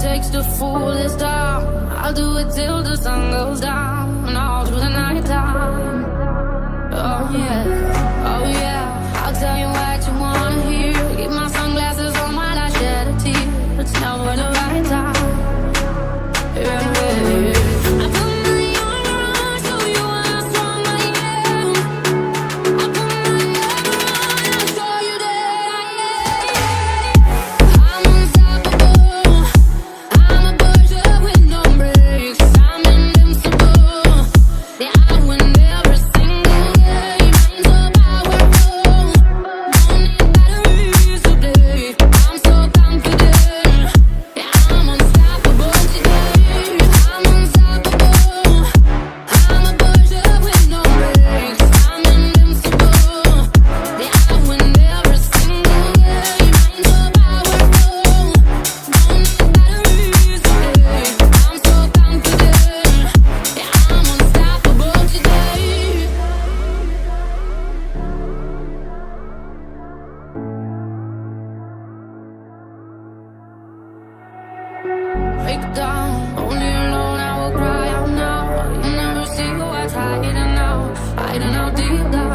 takes to fool this town. I'll do it till the sun goes down, and all through the night time. Oh yeah, oh yeah, I'll tell you what you wanna hear. Keep my sunglasses on while I shed a tear. It's never the right time. Yeah, yeah. I put my armor on, show you how strong I am. I put my armor on, I'll show you that I'm unstoppable. I'm a bullet with no brakes. I'm invincible. Yeah, I win every single game. I'm so powerful. Don't need batteries to play. I'm so confident. Yeah, I'm unstoppable today. I'm unstoppable. I'm a bullet with no brakes. I'm invincible. Yeah, I win every single game. I'm so powerful. Don't need batteries to play. I'm so confident. Yeah, I'm unstoppable today. Break down, only alone I will cry out now. You never see what's hiding out deep down.